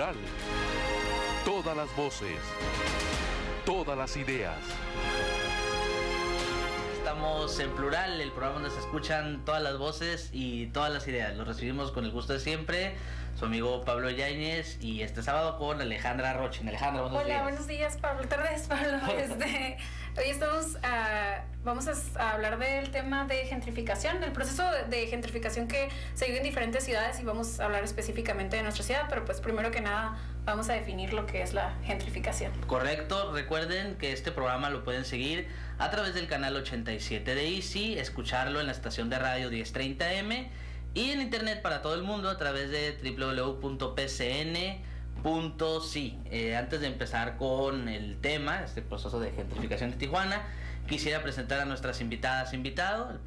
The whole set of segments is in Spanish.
Plural. Todas las voces, todas las ideas. Estamos en Plural, el programa donde se escuchan todas las voces y todas las ideas. Los recibimos con el gusto de siempre, su amigo Pablo Yáñez, y este sábado con Alejandra Rochin. Alejandra, buenos días. Hola, buenos días, Pablo. Tardes, Pablo. Hoy vamos a hablar del tema de gentrificación, del proceso de gentrificación que se vive en diferentes ciudades, y vamos a hablar específicamente de nuestra ciudad, pero pues primero que nada vamos a definir lo que es la gentrificación. Correcto, recuerden que este programa lo pueden seguir a través del canal 87 de Easy, escucharlo en la estación de radio 1030M y en internet para todo el mundo a través de www.pcn.si. Antes de empezar con el tema, este proceso de gentrificación de Tijuana, quisiera presentar a nuestras invitadas, invitado. La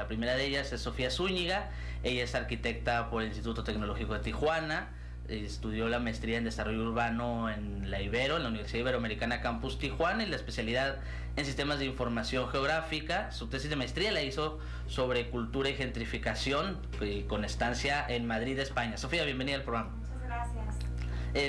primera de ellas es Sofía Zúñiga. Ella es arquitecta por el Instituto Tecnológico de Tijuana. Estudió la maestría en desarrollo urbano en la Universidad Iberoamericana Campus Tijuana, y la especialidad en sistemas de información geográfica. Su tesis de maestría la hizo sobre cultura y gentrificación, con estancia en Madrid, España. Sofía, bienvenida al programa. Muchas gracias.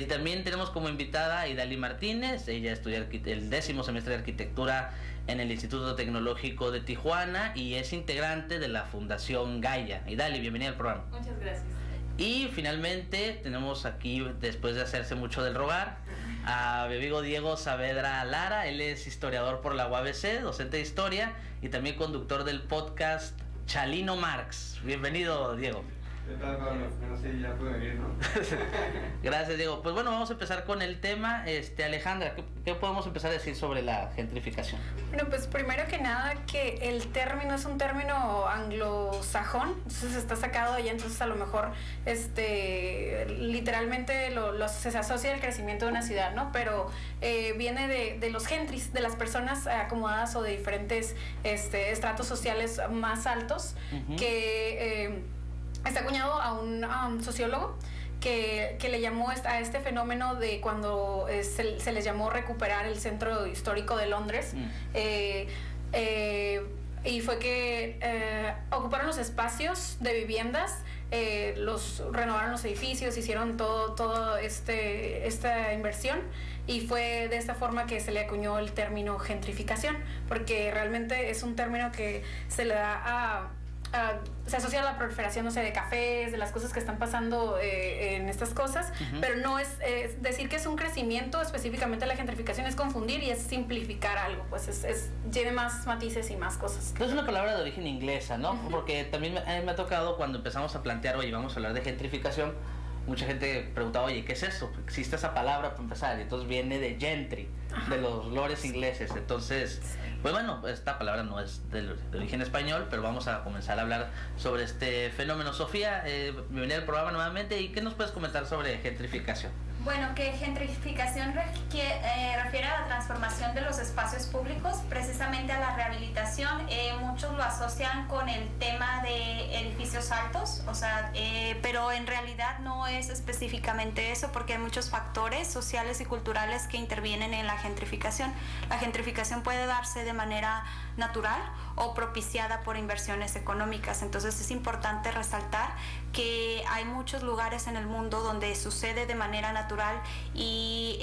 También tenemos como invitada a Idali Martínez. Ella estudia el 10º semestre de arquitectura en el Instituto Tecnológico de Tijuana y es integrante de la Fundación Gaia. Idali, bienvenida al programa. Muchas gracias. Y finalmente tenemos aquí, después de hacerse mucho del rogar, a mi amigo Diego Saavedra Lara. Él es historiador por la UABC, docente de historia y también conductor del podcast Chalino Marx. Bienvenido, Diego. ¿Qué tal, Pablo? No sé, ya pude venir, ¿no? Gracias, Diego. Pues bueno, vamos a empezar con el tema. Alejandra, ¿qué podemos empezar a decir sobre la gentrificación? Bueno, pues primero que nada que el término es un término anglosajón, entonces está sacado allá, entonces a lo mejor literalmente se asocia al crecimiento de una ciudad, ¿no? Pero viene de los gentris, de las personas acomodadas o de diferentes estratos sociales más altos, uh-huh. que está acuñado a un sociólogo que le llamó a este fenómeno de cuando se les llamó recuperar el centro histórico de Londres. Y fue que ocuparon los espacios de viviendas, renovaron los edificios, hicieron todo esta inversión, y fue de esta forma que se le acuñó el término gentrificación, porque realmente es un término que se le da se asocia a la proliferación, no sé, de cafés, de las cosas que están pasando en estas cosas, uh-huh. Pero no es decir que es un crecimiento específicamente. La gentrificación es confundir y es simplificar algo, pues tiene más matices y más cosas. Es una palabra de origen inglesa, ¿no? Uh-huh. Porque también me ha tocado cuando empezamos a plantear, oye, vamos a hablar de gentrificación, mucha gente preguntaba, oye, ¿qué es eso? ¿Existe esa palabra para empezar? Y entonces viene de gentry, ajá. De los lores ingleses. Entonces, pues bueno, esta palabra no es de origen español, pero vamos a comenzar a hablar sobre este fenómeno. Sofía, bienvenida al programa nuevamente. ¿Y qué nos puedes comentar sobre gentrificación? Bueno, que gentrificación refiere a la transformación de los espacios públicos, precisamente a la rehabilitación. Muchos lo asocian con el tema de edificios altos, pero en realidad no es específicamente eso, porque hay muchos factores sociales y culturales que intervienen en la gentrificación. La gentrificación puede darse de manera natural o propiciada por inversiones económicas. Entonces es importante resaltar que hay muchos lugares en el mundo donde sucede de manera natural, y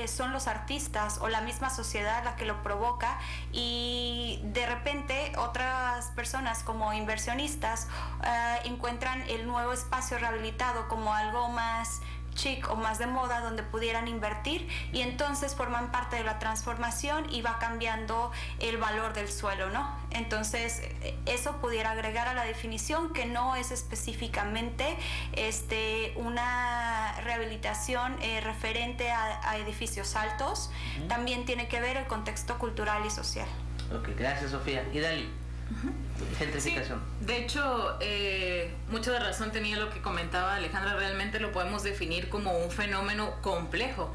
son los artistas o la misma sociedad la que lo provoca, y de repente otras personas como inversionistas encuentran el nuevo espacio rehabilitado como algo más chic o más de moda donde pudieran invertir, y entonces forman parte de la transformación y va cambiando el valor del suelo, ¿no? Entonces eso pudiera agregar a la definición, que no es específicamente una rehabilitación referente a edificios altos. Uh-huh. También tiene que ver el contexto cultural y social. Ok, gracias, Sofía. ¿Y Dali? Uh-huh. Gentrificación. Sí, de hecho, mucha de razón tenía lo que comentaba Alejandra. Realmente lo podemos definir como un fenómeno complejo.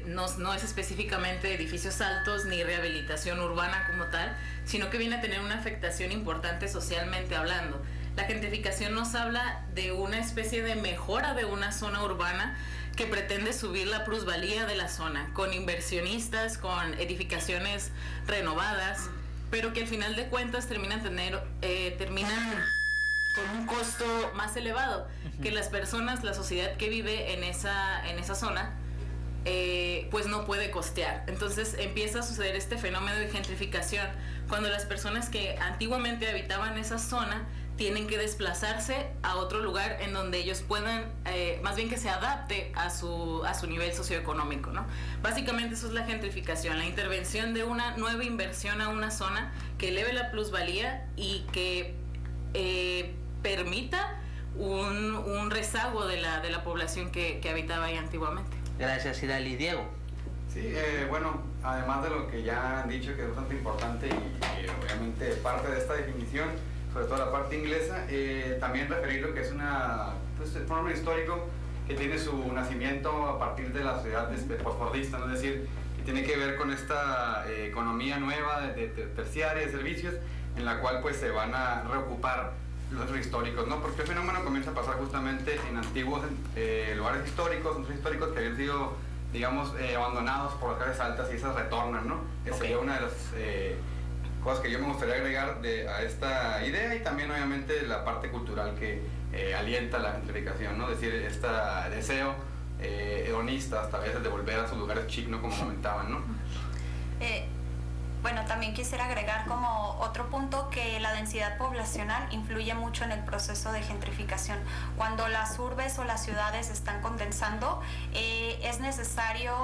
No es específicamente edificios altos ni rehabilitación urbana como tal, sino que viene a tener una afectación importante socialmente hablando. La gentrificación nos habla de una especie de mejora de una zona urbana que pretende subir la plusvalía de la zona, con inversionistas, con edificaciones renovadas, pero que al final de cuentas terminan con un costo más elevado que las personas, la sociedad que vive en esa zona, pues no puede costear. Entonces empieza a suceder este fenómeno de gentrificación cuando las personas que antiguamente habitaban esa zona tienen que desplazarse a otro lugar en donde ellos puedan, más bien que se adapte a su nivel socioeconómico, ¿no? Básicamente eso es la gentrificación, la intervención de una nueva inversión a una zona que eleve la plusvalía y que permita un rezago de la población que habitaba ahí antiguamente. Gracias, Idali. Diego. Sí, bueno, además de lo que ya han dicho, que es bastante importante y obviamente parte de esta definición, sobre todo la parte inglesa, también referir lo que es un fenómeno histórico que tiene su nacimiento a partir de la sociedad postfordista, ¿no? Es decir, que tiene que ver con esta economía nueva de terciaria de servicios, en la cual pues se van a reocupar los centros históricos, ¿no? Porque el fenómeno comienza a pasar justamente en antiguos lugares históricos, centros históricos que habían sido, digamos, abandonados por las clases altas, y esas retornan, ¿no? Esa sería una de las cosas que yo me gustaría agregar a esta idea, y también obviamente la parte cultural que alienta la gentrificación, ¿no? Es decir, este deseo hedonista hasta a veces de volver a sus lugares chic, ¿no? Como comentaban, ¿no? Bueno, también quisiera agregar como otro punto que la densidad poblacional influye mucho en el proceso de gentrificación. Cuando las urbes o las ciudades están condensando, es necesario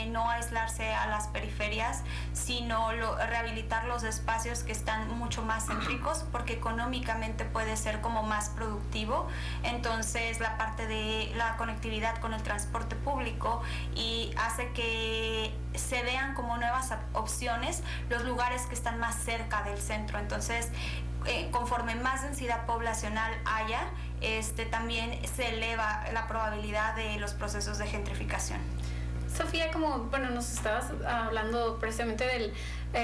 no aislarse a las periferias, sino rehabilitar los espacios que están mucho más céntricos, porque económicamente puede ser como más productivo. Entonces la parte de la conectividad con el transporte público y hace que se vean como nuevas opciones los lugares que están más cerca del centro. Entonces, conforme más densidad poblacional haya, también se eleva la probabilidad de los procesos de gentrificación. Sofía, nos estabas hablando precisamente del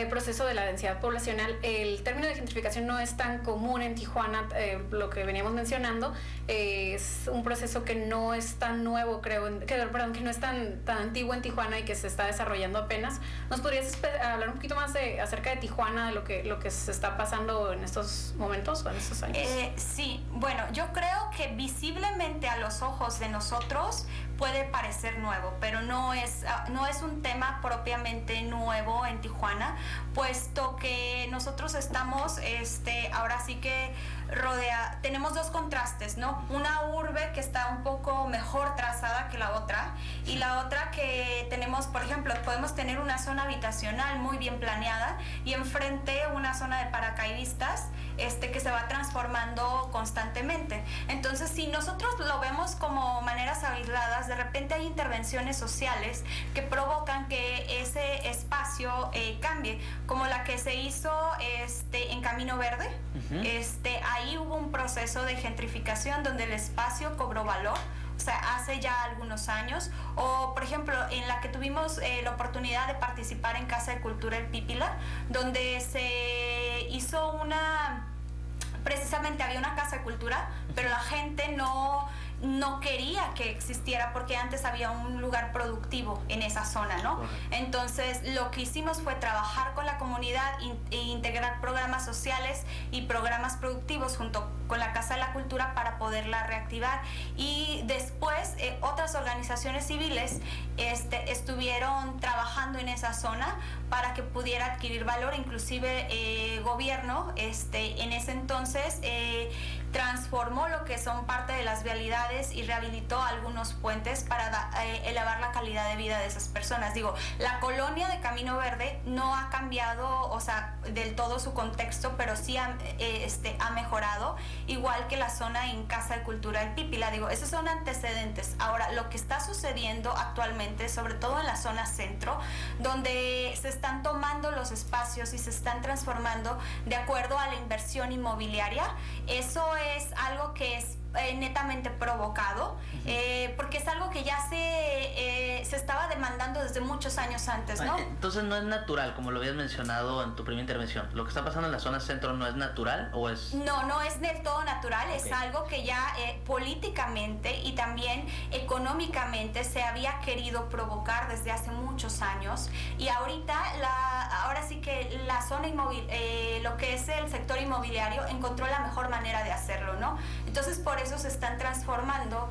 proceso de la densidad poblacional. El término de gentrificación no es tan común en Tijuana, lo que veníamos mencionando. Es un proceso que no es tan nuevo, que no es tan antiguo en Tijuana y que se está desarrollando apenas. ¿Nos podrías hablar un poquito más acerca de Tijuana, de lo que se está pasando en estos momentos o en estos años? Sí, bueno, yo creo que visiblemente a los ojos de nosotros puede parecer nuevo, pero no es un tema propiamente nuevo en Tijuana, puesto que nosotros estamos, ahora sí que tenemos dos contrastes, ¿no? Una urbe que está un poco mejor trazada que la otra, y la otra que tenemos, por ejemplo, podemos tener una zona habitacional muy bien planeada y enfrente una zona de paracaidistas que se va transformando constantemente. Entonces, si nosotros lo vemos como maneras aisladas, de repente hay intervenciones sociales que provocan que ese espacio cambie, como la que se hizo en Camino Verde. Ahí hubo un proceso de gentrificación donde el espacio cobró valor, o sea, hace ya algunos años. O, por ejemplo, en la que tuvimos la oportunidad de participar en Casa de Cultura El Pípila, donde se hizo precisamente había una casa de cultura, pero la gente no quería que existiera porque antes había un lugar productivo en esa zona, ¿no? Entonces lo que hicimos fue trabajar con la comunidad e integrar programas sociales y programas productivos junto con la Casa de la Cultura para poderla reactivar, y después otras organizaciones civiles estuvieron trabajando en esa zona para que pudiera adquirir valor, inclusive gobierno en ese entonces transformó lo que son parte de las vialidades y rehabilitó algunos puentes para elevar la calidad de vida de esas personas. Digo, la colonia de Camino Verde no ha cambiado, o sea, del todo su contexto, pero sí ha mejorado, igual que la zona en Casa de Cultura El Pípila. Digo, esos son antecedentes. Ahora, lo que está sucediendo actualmente, sobre todo en la zona centro, donde se están tomando los espacios y se están transformando de acuerdo a la inversión inmobiliaria, eso es algo que es netamente provocado, porque es algo que ya se estaba demandando desde muchos años antes, ¿no? Entonces no es natural, como lo habías mencionado en tu primera intervención. ¿Lo que está pasando en la zona centro no es natural o es...? No es del todo natural, es algo que ya políticamente y también económicamente se había querido provocar desde hace muchos años, y ahorita ahora sí que la zona lo que es el sector inmobiliario encontró la mejor manera de hacerlo, ¿no? Entonces por eso se están transformando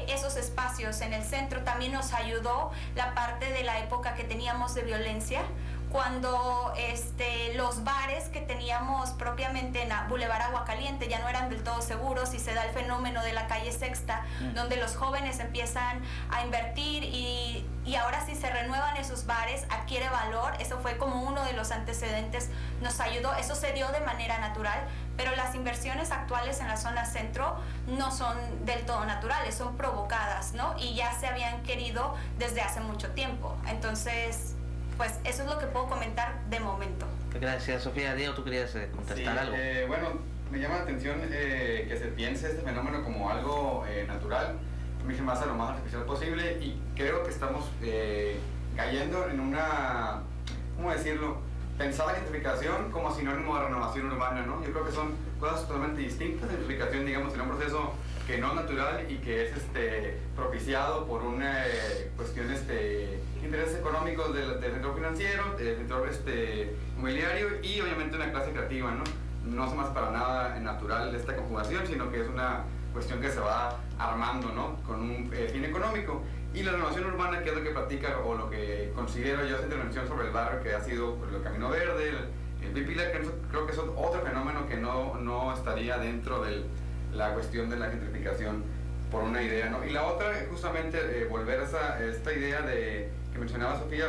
esos espacios en el centro. También nos ayudó la parte de la época que teníamos de violencia, cuando los bares que teníamos propiamente en Boulevard Agua Caliente ya no eran del todo seguros, y se da el fenómeno de la calle Sexta, donde los jóvenes empiezan a invertir y ahora sí se renuevan esos bares, adquiere valor. Eso fue como uno de los antecedentes, nos ayudó, eso se dio de manera natural, pero las inversiones actuales en la zona centro no son del todo naturales, son provocadas, ¿no? Y ya se habían querido desde hace mucho tiempo. Entonces, pues eso es lo que puedo comentar de momento. Gracias, Sofía. Diego, ¿tú querías contestar algo? Bueno, me llama la atención que se piense este fenómeno como algo natural, que más a lo más artificial posible, y creo que estamos cayendo en una, ¿cómo decirlo?, pensar la gentrificación como sinónimo de renovación urbana, ¿no? Yo creo que son cosas totalmente distintas. La gentrificación, digamos, es un proceso que no es natural y que es propiciado por una cuestión intereses económicos del sector financiero, del sector inmobiliario y obviamente una clase creativa, ¿no? No es más para nada natural esta conjugación, sino que es una cuestión que se va armando, ¿no?, con un fin económico. Y la renovación urbana, que es lo que practica o lo que considero yo esa intervención sobre el barrio, que ha sido pues, el Camino Verde, el Pipilar, que creo que es otro fenómeno que no estaría dentro de la cuestión de la gentrificación por una idea, ¿no? Y la otra, justamente, volver a esta idea que mencionaba Sofía,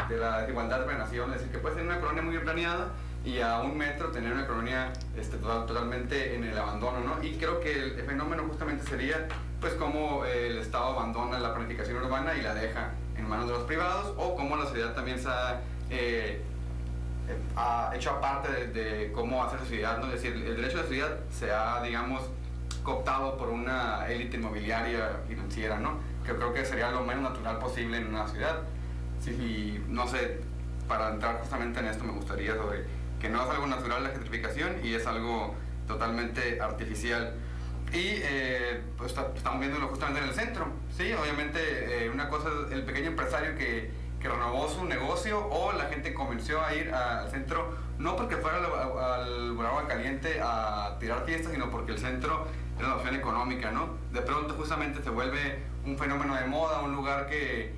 de la desigualdad de planeación, es decir, que puede ser una colonia muy bien planeada y a un metro tener una colonia totalmente en el abandono, ¿no? Y creo que el fenómeno justamente sería pues cómo el Estado abandona la planificación urbana y la deja en manos de los privados, o cómo la sociedad también se ha hecho aparte de cómo hacer sociedad, ¿no? Es decir, el derecho a la ciudad se ha, digamos, cooptado por una élite inmobiliaria financiera, ¿no? Que creo que sería lo menos natural posible en una ciudad. Sí, no sé, para entrar justamente en esto me gustaría sobre que no es algo natural la gentrificación y es algo totalmente artificial. Y pues estamos viéndolo justamente en el centro, ¿sí? Obviamente una cosa es el pequeño empresario que renovó su negocio, o la gente comenzó a ir al centro no porque fuera al Agua Caliente a tirar fiestas, sino porque el centro es una opción económica, ¿no? De pronto justamente se vuelve un fenómeno de moda, un lugar que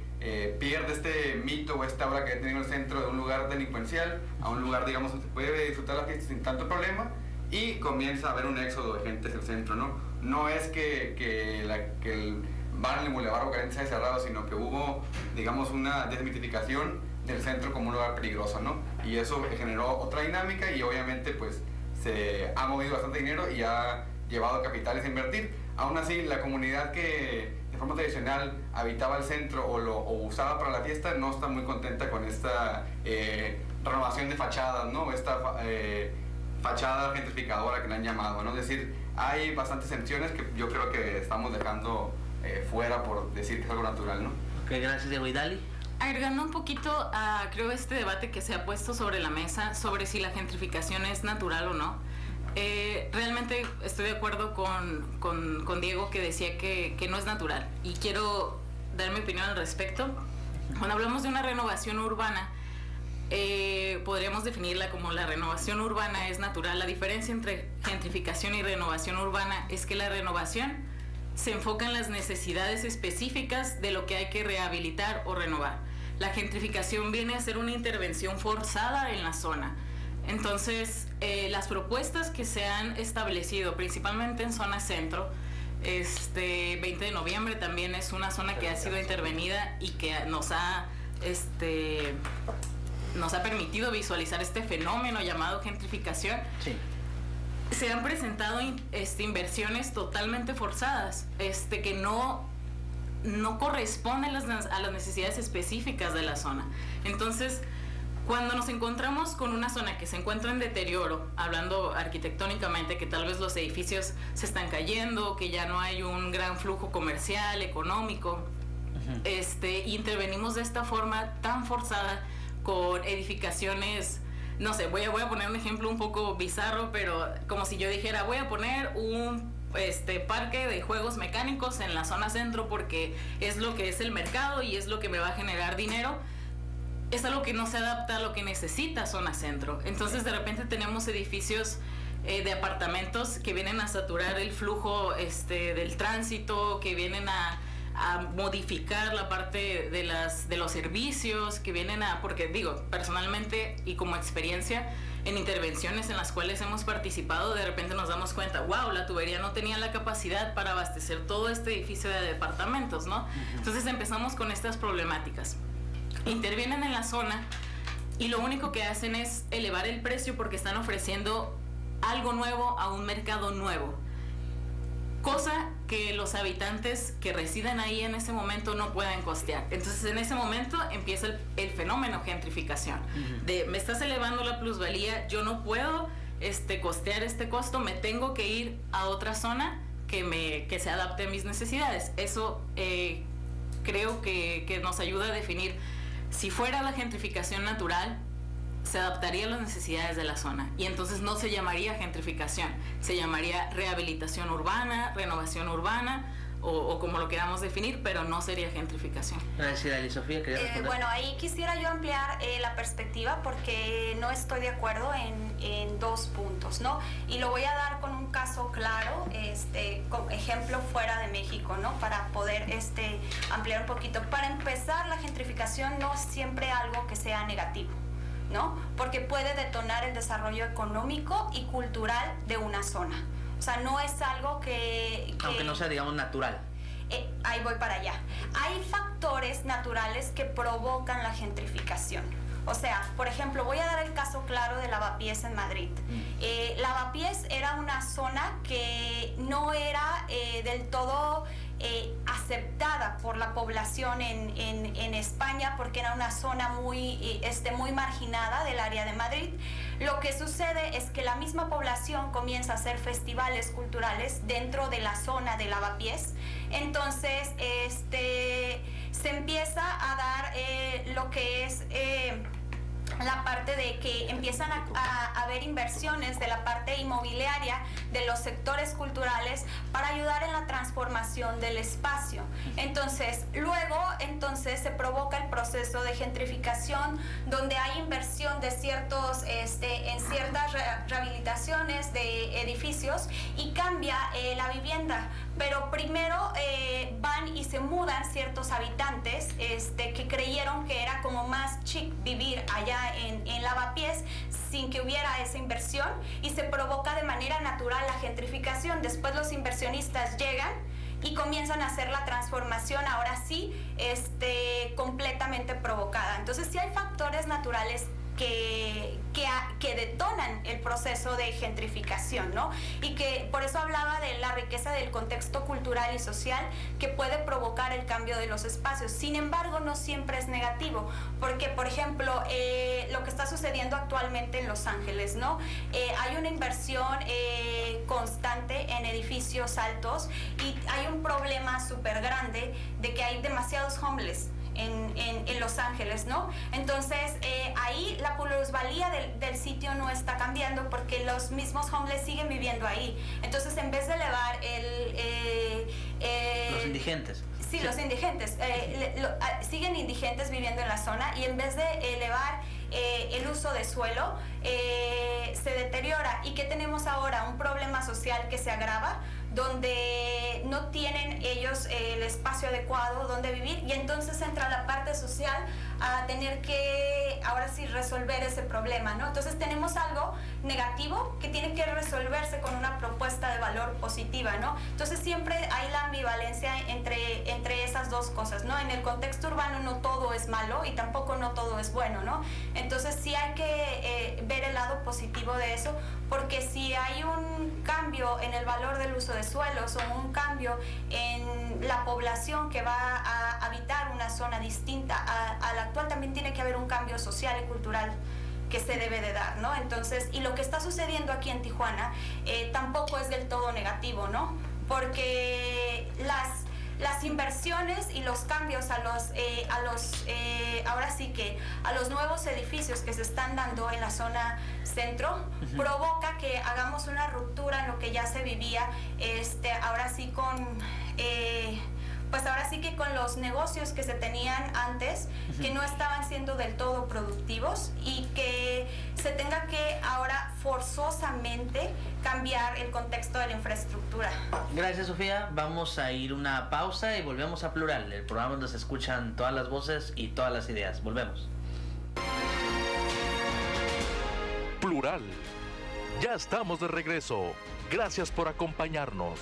pierde este mito o esta aura que ha tenido el centro de un lugar delincuencial a un lugar, digamos, donde se puede disfrutar la fiesta sin tanto problema, y comienza a haber un éxodo de gente hacia el centro, ¿no? No es que el bar en el Boulevard Agua Caliente se haya cerrado, sino que hubo, digamos, una desmitificación del centro como un lugar peligroso, ¿no? Y eso generó otra dinámica y obviamente pues se ha movido bastante dinero y ha llevado capitales a invertir. Aún así, la comunidad que de forma tradicional habitaba el centro o usaba para la fiesta no está muy contenta con esta renovación de fachadas, ¿no? Esta fachada gentrificadora que le han llamado, ¿no? Es decir, hay bastantes tensiones que yo creo que estamos dejando fuera por decir que es algo natural, ¿no? Ok, gracias, Diego. ¿Y Dali? Agregando un poquito a, creo, este debate que se ha puesto sobre la mesa sobre si la gentrificación es natural o no. Realmente estoy de acuerdo con Diego, que decía que no es natural, y quiero dar mi opinión al respecto. Cuando hablamos de una renovación urbana, podríamos definirla como la renovación urbana es natural. La diferencia entre gentrificación y renovación urbana es que la renovación se enfoca en las necesidades específicas de lo que hay que rehabilitar o renovar. La gentrificación viene a ser una intervención forzada en la zona. Entonces, las propuestas que se han establecido, principalmente en zona centro, 20 de noviembre también es una zona que ha sido intervenida y que nos ha permitido visualizar este fenómeno llamado gentrificación. Sí. Se han presentado inversiones totalmente forzadas, que no corresponden a las necesidades específicas de la zona. Entonces, Cuando nos encontramos con una zona que se encuentra en deterioro, hablando arquitectónicamente, que tal vez los edificios se están cayendo, que ya no hay un gran flujo comercial, económico, intervenimos de esta forma tan forzada con edificaciones, no sé, voy a poner un ejemplo un poco bizarro, pero como si yo dijera, voy a poner un parque de juegos mecánicos en la zona centro porque es lo que es el mercado y es lo que me va a generar dinero. Es algo que no se adapta a lo que necesita zona centro. Entonces de repente tenemos edificios de apartamentos que vienen a saturar el flujo del tránsito, que vienen a modificar la parte de los servicios, que vienen porque digo, personalmente y como experiencia en intervenciones en las cuales hemos participado, de repente nos damos cuenta, wow, la tubería no tenía la capacidad para abastecer todo este edificio de departamentos, ¿no? Entonces empezamos con estas problemáticas. Intervienen en la zona y lo único que hacen es elevar el precio porque están ofreciendo algo nuevo a un mercado nuevo, cosa que los habitantes que residen ahí en ese momento no pueden costear. Entonces en ese momento empieza el fenómeno gentrificación, de me estás elevando la plusvalía, yo no puedo costear este costo, me tengo que ir a otra zona que se adapte a mis necesidades. Eso creo que nos ayuda a definir. Si fuera la gentrificación natural, se adaptaría a las necesidades de la zona y entonces no se llamaría gentrificación, se llamaría rehabilitación urbana, renovación urbana o como lo queramos definir, pero no sería gentrificación. Gracias, Eli Sofía. Bueno, ahí quisiera yo ampliar la perspectiva porque no estoy de acuerdo en dos puntos, ¿no? Y lo voy a dar con un caso claro, como ejemplo fuera de México, ¿no? Para poder ampliar un poquito. Para empezar, la gentrificación no es siempre algo que sea negativo, ¿no? Porque puede detonar el desarrollo económico y cultural de una zona. O sea, no es algo que aunque no sea, digamos, natural. Ahí voy para allá. Hay factores naturales que provocan la gentrificación. O sea, por ejemplo, voy a dar el caso claro de Lavapiés en Madrid. Lavapiés era una zona que no era del todo aceptada por la población en España porque era una zona muy marginada del área de Madrid. Lo que sucede es que la misma población comienza a hacer festivales culturales dentro de la zona de Lavapiés. Entonces, se empieza a dar lo que es la parte de que empiezan a haber inversiones de la parte inmobiliaria de los sectores culturales para ayudar en la transformación del espacio. Entonces, luego se provoca el proceso de gentrificación donde hay inversión de en ciertas rehabilitaciones de edificios y cambia la vivienda. Pero primero van y se mudan ciertos habitantes que creyeron que era como más chic vivir allá en Lavapiés sin que hubiera esa inversión y se provoca de manera natural la gentrificación. Después los inversionistas llegan y comienzan a hacer la transformación, ahora sí, completamente provocada. Entonces sí hay factores naturales que detonan el proceso de gentrificación, ¿no? Y que por eso hablaba de la riqueza del contexto cultural y social que puede provocar el cambio de los espacios. Sin embargo, no siempre es negativo, porque, por ejemplo, lo que está sucediendo actualmente en Los Ángeles, ¿no? Hay una inversión constante en edificios altos y hay un problema súper grande de que hay demasiados homeless en Los Ángeles, ¿no? Entonces, ahí la plusvalía del sitio no está cambiando porque los mismos homeless siguen viviendo ahí. Entonces, en vez de elevar los indigentes. Sí, los indigentes. Siguen indigentes viviendo en la zona y en vez de elevar el uso de suelo, se deteriora. ¿Y qué tenemos ahora? Un problema social que se agrava, donde no tienen ellos el espacio adecuado donde vivir y entonces entra la parte social a tener que ahora sí resolver ese problema, ¿no? Entonces tenemos algo negativo que tiene que resolverse con una propuesta de valor positiva, ¿no? Entonces siempre hay la ambivalencia entre esas dos cosas, ¿no? En el contexto urbano no todo es malo y tampoco no todo es bueno, ¿no? Entonces sí hay que ver el lado positivo de eso, porque si hay un cambio en el valor del uso de suelos o un cambio en la población que va a habitar una zona distinta a la actual, también tiene que haber un cambio social y cultural que se debe de dar, ¿no? Entonces, y lo que está sucediendo aquí en Tijuana tampoco es del todo negativo, ¿no? Porque las inversiones y los cambios ahora sí que a los nuevos edificios que se están dando en la zona centro provoca que hagamos una ruptura en lo que ya se vivía ahora sí con pues ahora sí que con los negocios que se tenían antes, que no estaban siendo del todo productivos y que se tenga que ahora forzosamente cambiar el contexto de la infraestructura. Gracias, Sofía. Vamos a ir una pausa y volvemos a Plural, el programa donde se escuchan todas las voces y todas las ideas. Volvemos. Plural. Ya estamos de regreso. Gracias por acompañarnos.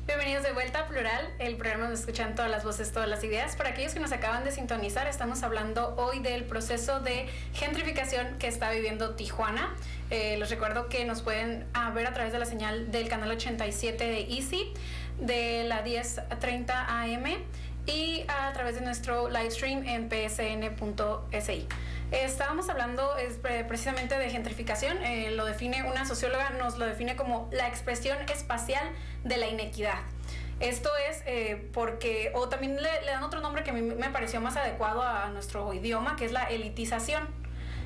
Bienvenidos de vuelta a Plural, el programa donde escuchan todas las voces, todas las ideas. Para aquellos que nos acaban de sintonizar, estamos hablando hoy del proceso de gentrificación que está viviendo Tijuana. Les recuerdo que nos pueden ver a través de la señal del canal 87 de Easy, de la 10:30 AM y a través de nuestro live stream en psn.si. Estábamos hablando precisamente de gentrificación. Lo define una socióloga, nos lo define como la expresión espacial de la inequidad. Esto es porque, o también le dan otro nombre que a mí me pareció más adecuado a nuestro idioma, que es la elitización.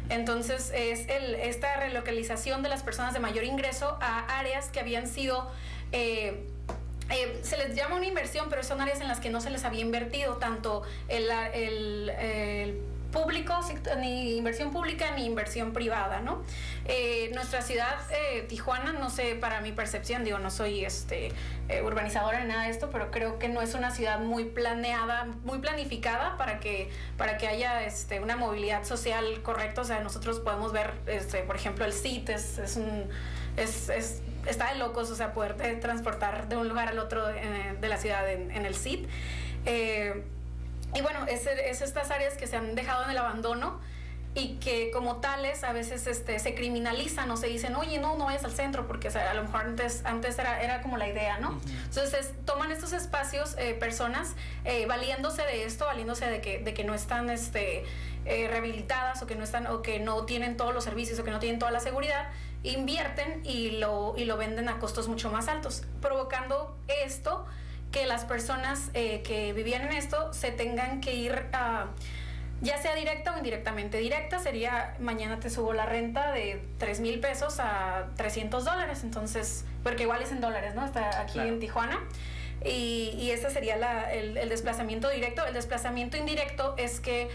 Entonces es esta relocalización de las personas de mayor ingreso a áreas que habían sido... se les llama una inversión, pero son áreas en las que no se les había invertido tanto el público, ni inversión pública ni inversión privada, ¿no? Nuestra ciudad, Tijuana, no sé, para mi percepción, digo, no soy urbanizadora ni nada de esto, pero creo que no es una ciudad muy planeada, muy planificada para que haya una movilidad social correcta. O sea, nosotros podemos ver, por ejemplo, el CIT está de locos, o sea, poder transportar de un lugar al otro de la ciudad en el CIT. Y bueno, es estas áreas que se han dejado en el abandono y que como tales a veces se criminalizan o se dicen, oye, no vayas al centro, porque o sea, a lo mejor antes era como la idea, ¿no? Entonces toman estos espacios personas valiéndose de esto, valiéndose de que no están rehabilitadas o que no tienen todos los servicios o que no tienen toda la seguridad, invierten y lo venden a costos mucho más altos, provocando esto que las personas que vivían en esto se tengan que ir ya sea directa o indirectamente. Directa sería, mañana te subo la renta de 3,000 pesos a $300, entonces, porque igual es en dólares, ¿no? Está aquí claro. En Tijuana. Y ese sería el desplazamiento directo. El desplazamiento indirecto es que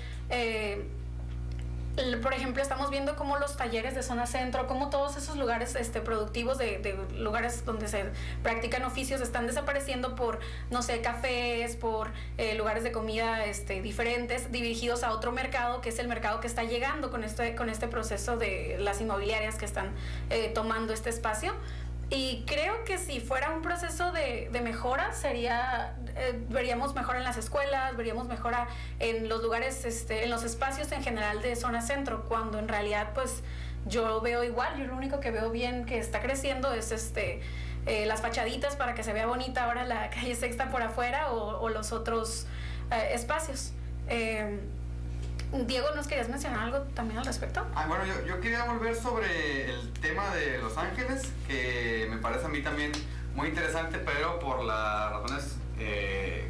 por ejemplo, estamos viendo cómo los talleres de zona centro, cómo todos esos lugares productivos de lugares donde se practican oficios están desapareciendo por, no sé, cafés, por lugares de comida diferentes, dirigidos a otro mercado, que es el mercado que está llegando con este proceso de las inmobiliarias que están tomando este espacio. Y creo que si fuera un proceso de mejora, veríamos mejora en las escuelas, veríamos mejora en los lugares, en los espacios en general de zona centro, cuando en realidad pues yo veo igual. Yo lo único que veo bien que está creciendo es las fachaditas para que se vea bonita ahora la calle Sexta por afuera o los otros espacios. Diego, ¿nos querías mencionar algo también al respecto? Bueno, yo quería volver sobre el tema de Los Ángeles, que me parece a mí también muy interesante, pero por las razones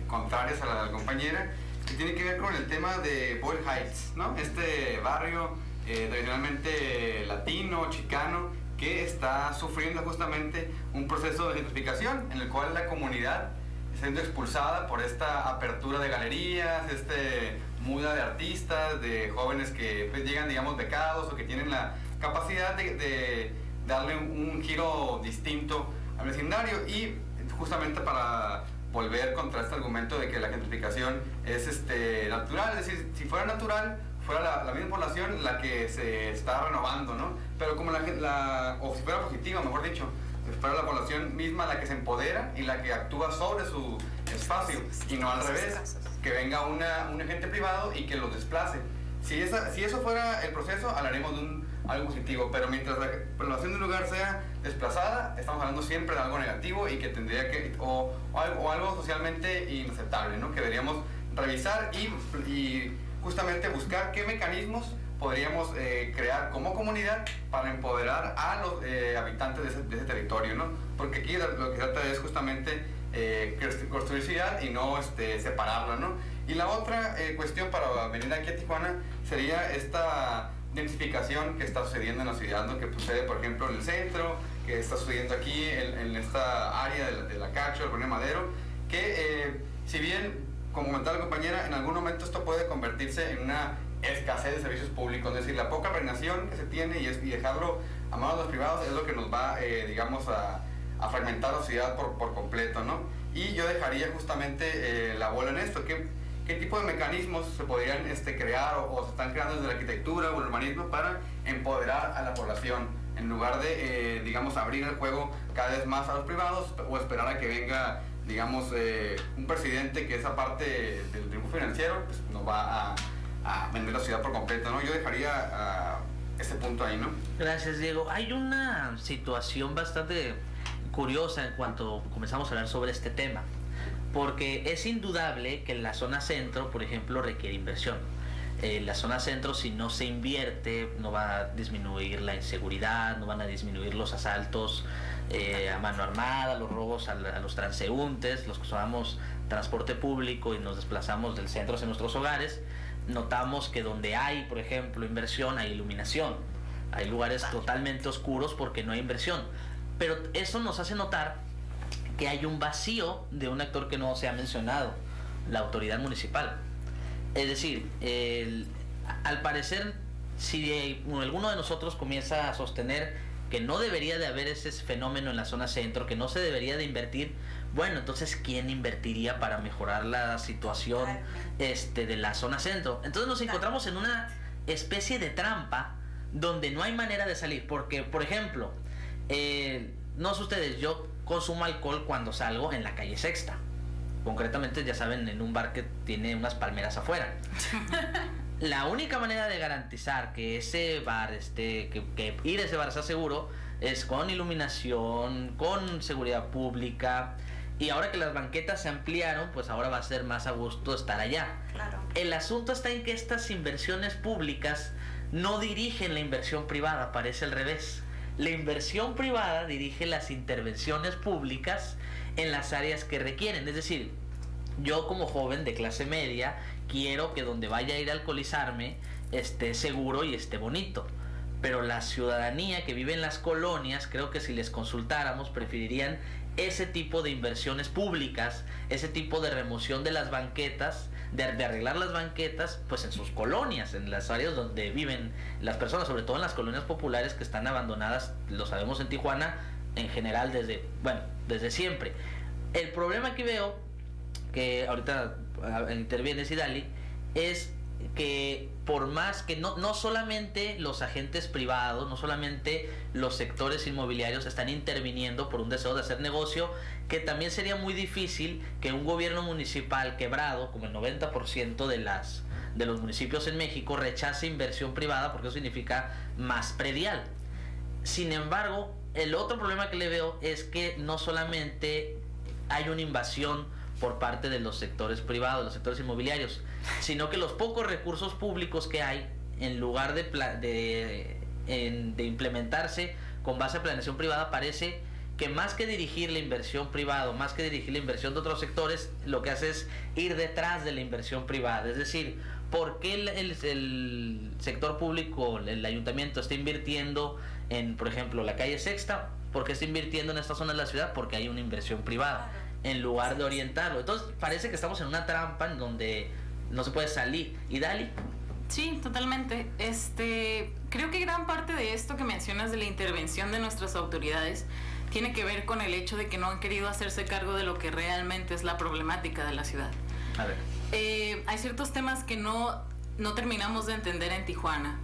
contrarias a la compañera, que tiene que ver con el tema de Boyle Heights, ¿no? Este barrio tradicionalmente latino, chicano, que está sufriendo justamente un proceso de gentrificación en el cual la comunidad está siendo expulsada por esta apertura de galerías, muda de artistas, de jóvenes que pues, llegan, digamos, becados o que tienen la capacidad de darle un giro distinto al vecindario. Y justamente para volver contra este argumento de que la gentrificación es natural, es decir, si fuera natural, fuera la misma población la que se está renovando, ¿no? Pero como o si fuera positiva, mejor dicho, si fuera la población misma la que se empodera y la que actúa sobre su espacio, y no al revés, que venga un agente privado y que los desplace. Si eso fuera el proceso, hablaremos de algo positivo, pero mientras la población de un lugar sea desplazada, estamos hablando siempre de algo negativo y que tendría que, o algo socialmente inaceptable, ¿no? Que deberíamos revisar y justamente buscar qué mecanismos podríamos crear como comunidad para empoderar a los habitantes de ese territorio, ¿no? Porque aquí lo que se trata es justamente construir ciudad y no separarla, ¿no? Y la otra cuestión para venir aquí a Tijuana sería esta densificación que está sucediendo en la ciudad, ¿no? Que sucede, por ejemplo, en el centro, que está sucediendo aquí en esta área de la Cacho, el Colonia Madero, que si bien, como comentaba la compañera, en algún momento esto puede convertirse en una escasez de servicios públicos, es decir, la poca planeación que se tiene y dejarlo a manos de los privados es lo que nos va, digamos, a fragmentar la ciudad por completo, ¿no? Y yo dejaría justamente la bola en esto, ¿qué tipo de mecanismos se podrían crear o se están creando desde la arquitectura o el urbanismo para empoderar a la población, en lugar de, digamos, abrir el juego cada vez más a los privados o esperar a que venga, digamos, un presidente que esa parte del triunfo financiero pues, nos va a vender la ciudad por completo, ¿no? Yo dejaría ese punto ahí, ¿no? Gracias, Diego. Hay una situación bastante curiosa en cuanto comenzamos a hablar sobre este tema, porque es indudable que la zona centro, por ejemplo, requiere inversión. La zona centro, si no se invierte, no va a disminuir la inseguridad, no van a disminuir los asaltos a mano armada, los robos a los transeúntes, los que usamos transporte público y nos desplazamos del centro hacia nuestros hogares. Notamos que donde hay, por ejemplo, inversión, hay iluminación. Hay lugares totalmente oscuros porque no hay inversión. Pero eso nos hace notar que hay un vacío de un actor que no se ha mencionado, la autoridad municipal. Es decir, al parecer, si alguno de nosotros comienza a sostener que no debería de haber ese fenómeno en la zona centro, que no se debería de invertir, bueno, entonces ¿quién invertiría para mejorar la situación de la zona centro? Entonces nos encontramos en una especie de trampa donde no hay manera de salir, porque, por ejemplo, no sé ustedes, yo consumo alcohol cuando salgo en la calle Sexta. Concretamente, ya saben, en un bar que tiene unas palmeras afuera. La única manera de garantizar que ese bar, que ir a ese bar sea seguro, es con iluminación, con seguridad pública. Y ahora que las banquetas se ampliaron, pues ahora va a ser más a gusto estar allá. Claro. El asunto está en que estas inversiones públicas no dirigen la inversión privada, parece al revés. La inversión privada dirige las intervenciones públicas en las áreas que requieren. Es decir, yo como joven de clase media quiero que donde vaya a ir a alcoholizarme esté seguro y esté bonito. Pero la ciudadanía que vive en las colonias, creo que si les consultáramos, preferirían ese tipo de inversiones públicas, ese tipo de remoción de las banquetas, de arreglar las banquetas, pues en sus colonias, en las áreas donde viven las personas, sobre todo en las colonias populares que están abandonadas, lo sabemos en Tijuana, en general desde siempre. El problema que veo, que ahorita interviene Sidali, es que por más que no solamente los agentes privados, no solamente los sectores inmobiliarios están interviniendo por un deseo de hacer negocio, que también sería muy difícil que un gobierno municipal quebrado, como el 90% de los municipios en México, rechace inversión privada, porque eso significa más predial. Sin embargo, el otro problema que le veo es que no solamente hay una invasión por parte de los sectores privados, los sectores inmobiliarios, sino que los pocos recursos públicos que hay, en lugar de implementarse con base a planeación privada, parece que más que dirigir la inversión privada, más que dirigir la inversión de otros sectores, lo que hace es ir detrás de la inversión privada. Es decir, ¿por qué el sector público, el ayuntamiento, está invirtiendo en, por ejemplo, la calle Sexta? ¿Por qué está invirtiendo en esta zona de la ciudad? Porque hay una inversión privada, en lugar de orientarlo. Entonces parece que estamos en una trampa en donde no se puede salir. ¿Y Dali? Sí, totalmente. Creo que gran parte de esto que mencionas de la intervención de nuestras autoridades tiene que ver con el hecho de que no han querido hacerse cargo de lo que realmente es la problemática de la ciudad. A ver. Hay ciertos temas que no terminamos de entender en Tijuana.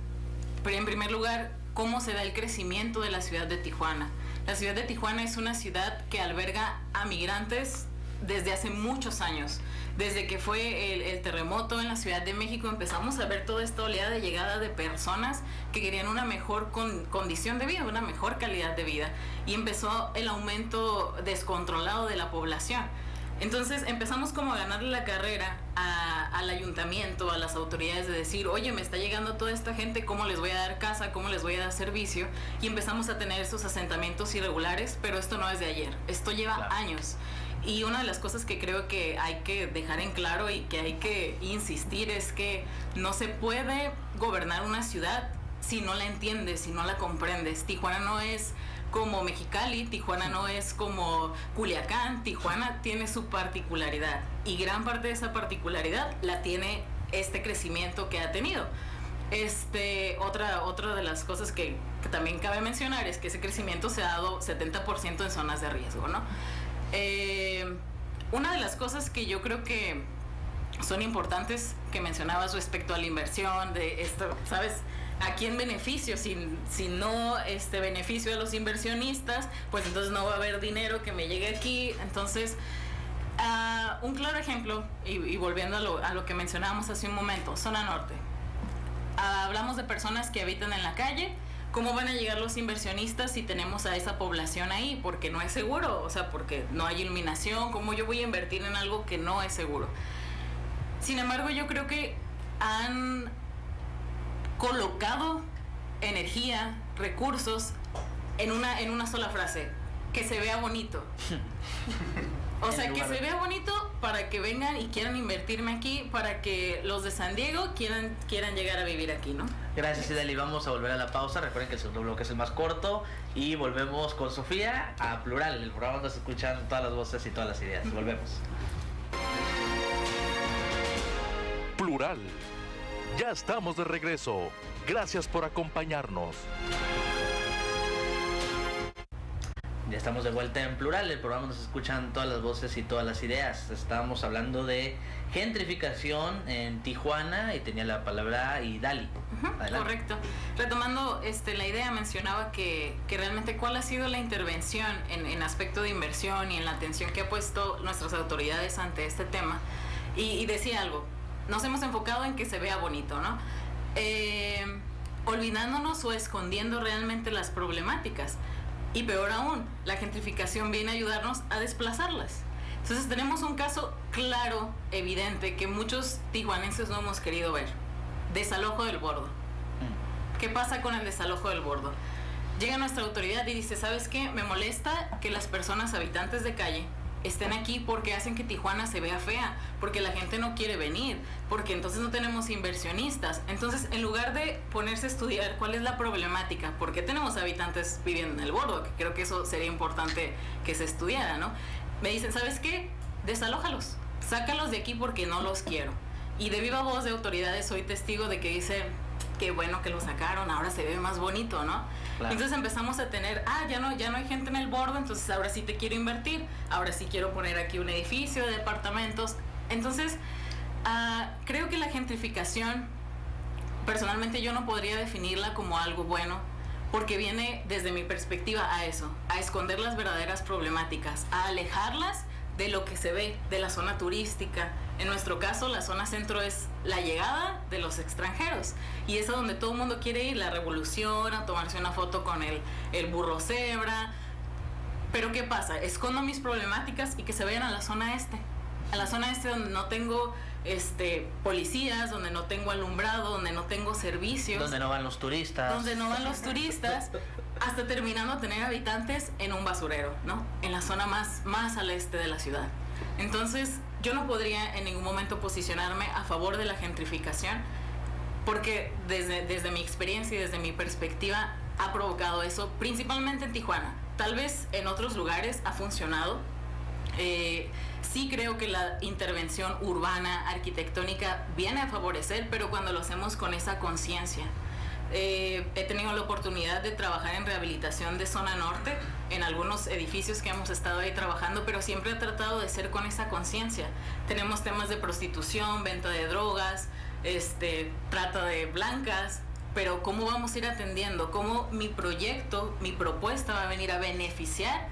Pero en primer lugar, ¿cómo se da el crecimiento de la ciudad de Tijuana? La ciudad de Tijuana es una ciudad que alberga a migrantes desde hace muchos años. Desde que fue el terremoto en la Ciudad de México, empezamos a ver toda esta oleada de llegada de personas que querían una mejor condición de vida, una mejor calidad de vida. Y empezó el aumento descontrolado de la población. Entonces empezamos como a ganarle la carrera al ayuntamiento, a las autoridades de decir, oye, me está llegando toda esta gente, ¿cómo les voy a dar casa? ¿Cómo les voy a dar servicio? Y empezamos a tener estos asentamientos irregulares, pero esto no es de ayer, esto lleva años. Y una de las cosas que creo que hay que dejar en claro y que hay que insistir es que no se puede gobernar una ciudad si no la entiendes, si no la comprendes. Tijuana no es como Mexicali, Tijuana no es como Culiacán, Tijuana tiene su particularidad y gran parte de esa particularidad la tiene este crecimiento que ha tenido. Otra de las cosas que también cabe mencionar es que ese crecimiento se ha dado 70% en zonas de riesgo, ¿no? Una de las cosas que yo creo que son importantes que mencionabas respecto a la inversión, de esto, ¿sabes? ¿A quién beneficio? Si no beneficio a los inversionistas, pues entonces no va a haber dinero que me llegue aquí. Entonces, un claro ejemplo, y volviendo a lo que mencionábamos hace un momento, zona norte. Hablamos de personas que habitan en la calle. ¿Cómo van a llegar los inversionistas si tenemos a esa población ahí? Porque no es seguro, o sea, porque no hay iluminación. ¿Cómo yo voy a invertir en algo que no es seguro? Sin embargo, yo creo que han colocado energía, recursos en una sola frase: que se vea bonito. O sea, que se vea bonito para que vengan y quieran invertirme aquí, para que los de San Diego quieran llegar a vivir aquí, ¿no? Gracias, Idali. Vamos a volver a la pausa. Recuerden que el segundo bloque es el más corto y volvemos con Sofía a Plural, el programa donde se escuchan todas las voces y todas las ideas. Volvemos. Plural. Ya estamos de regreso. Gracias por acompañarnos. Ya estamos de vuelta en Plural, el programa donde se escuchan todas las voces y todas las ideas. Estábamos hablando de gentrificación en Tijuana y tenía la palabra Idali. Correcto. Retomando la idea, mencionaba que realmente cuál ha sido la intervención en aspecto de inversión y en la atención que ha puesto nuestras autoridades ante este tema. Y decía algo, nos hemos enfocado en que se vea bonito, ¿no? Olvidándonos o escondiendo realmente las problemáticas. Y peor aún, la gentrificación viene a ayudarnos a desplazarlas. Entonces tenemos un caso claro, evidente, que muchos tijuanenses no hemos querido ver. Desalojo del Bordo. ¿Qué pasa con el desalojo del Bordo? Llega nuestra autoridad y dice, ¿sabes qué? Me molesta que las personas habitantes de calle estén aquí porque hacen que Tijuana se vea fea, porque la gente no quiere venir, porque entonces no tenemos inversionistas. Entonces, en lugar de ponerse a estudiar cuál es la problemática, por qué tenemos habitantes viviendo en el Bordo, que creo que eso sería importante que se estudiara, ¿no? Me dicen, ¿sabes qué? Desalójalos, sácalos de aquí porque no los quiero. Y de viva voz de autoridades soy testigo de que dicen, qué bueno que lo sacaron, ahora se ve más bonito, ¿no? Claro. Entonces empezamos a tener, ya no hay gente en el Bordo, entonces ahora sí te quiero invertir, ahora sí quiero poner aquí un edificio de departamentos. Entonces, creo que la gentrificación, personalmente yo no podría definirla como algo bueno, porque viene desde mi perspectiva a eso, a esconder las verdaderas problemáticas, a alejarlas de lo que se ve, de la zona turística. En nuestro caso, la zona centro es la llegada de los extranjeros y es a donde todo el mundo quiere ir, la Revolución, a tomarse una foto con el burro cebra. Pero ¿qué pasa? Escondo mis problemáticas y que se vayan a la zona este. A la zona este donde no tengo policías, donde no tengo alumbrado, donde no tengo servicios. Donde no van los turistas. Donde no van los turistas, hasta terminando a tener habitantes en un basurero, ¿no? En la zona más al este de la ciudad. Entonces, yo no podría en ningún momento posicionarme a favor de la gentrificación, porque desde mi experiencia y desde mi perspectiva ha provocado eso, principalmente en Tijuana. Tal vez en otros lugares ha funcionado. Sí creo que la intervención urbana, arquitectónica, viene a favorecer, pero cuando lo hacemos con esa conciencia. He tenido la oportunidad de trabajar en rehabilitación de zona norte, en algunos edificios que hemos estado ahí trabajando, pero siempre he tratado de ser con esa conciencia. Tenemos temas de prostitución, venta de drogas, trata de blancas, pero ¿cómo vamos a ir atendiendo? ¿Cómo mi proyecto, mi propuesta va a venir a beneficiar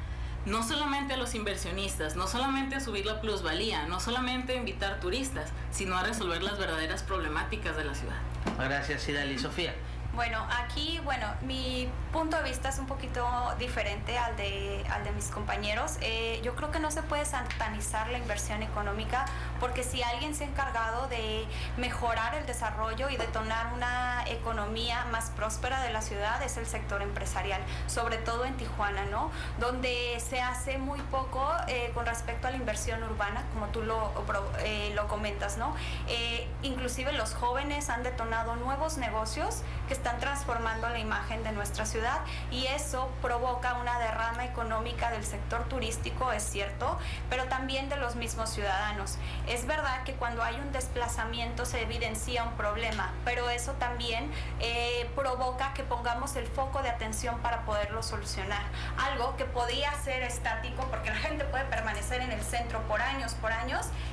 no solamente a los inversionistas, no solamente a subir la plusvalía, no solamente a invitar turistas, sino a resolver las verdaderas problemáticas de la ciudad? Gracias, Idali. Sofía. Bueno, aquí, mi punto de vista es un poquito diferente al de mis compañeros. Yo creo que no se puede satanizar la inversión económica, porque si alguien se ha encargado de mejorar el desarrollo y detonar una economía más próspera de la ciudad es el sector empresarial, sobre todo en Tijuana, ¿no? Donde se hace muy poco con respecto a la inversión urbana, como tú lo comentas, ¿no? Inclusive los jóvenes han detonado nuevos negocios que están transformando la imagen de nuestra ciudad, y eso provoca una derrama económica del sector turístico, es cierto, pero también de los mismos ciudadanos. Es verdad que cuando hay un desplazamiento se evidencia un problema, pero eso también provoca que pongamos el foco de atención para poderlo solucionar. Algo que podía ser estático, porque la gente puede permanecer en el centro por años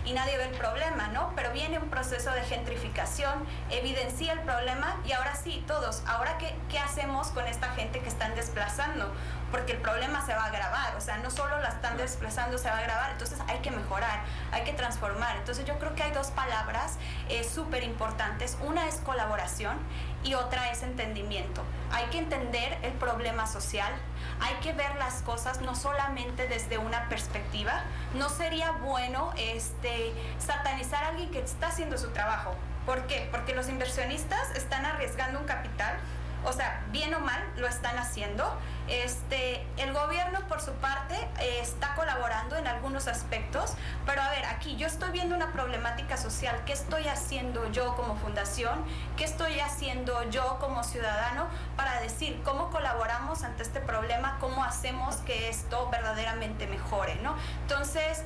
y nadie ve el problema, ¿no? Pero viene un proceso de gentrificación, evidencia el problema, y ahora sí, todos, ahora ¿qué hacemos con esta gente que están desplazando? Porque el problema se va a agravar, o sea, no solo la están desplazando, se va a agravar, entonces hay que mejorar, hay que transformar. Entonces yo creo que hay dos palabras súper importantes, una es colaboración y otra es entendimiento. Hay que entender el problema social, hay que ver las cosas no solamente desde una perspectiva. No sería bueno satanizar a alguien que está haciendo su trabajo. ¿Por qué? Porque los inversionistas están arriesgando un capital, o sea, bien o mal lo están haciendo. El gobierno por su parte está colaborando en algunos aspectos, pero a ver, aquí yo estoy viendo una problemática social. ¿Qué estoy haciendo yo como fundación? ¿Qué estoy haciendo yo como ciudadano para decir cómo colaboramos ante este problema? ¿Cómo hacemos que esto verdaderamente mejore, ¿no? Entonces,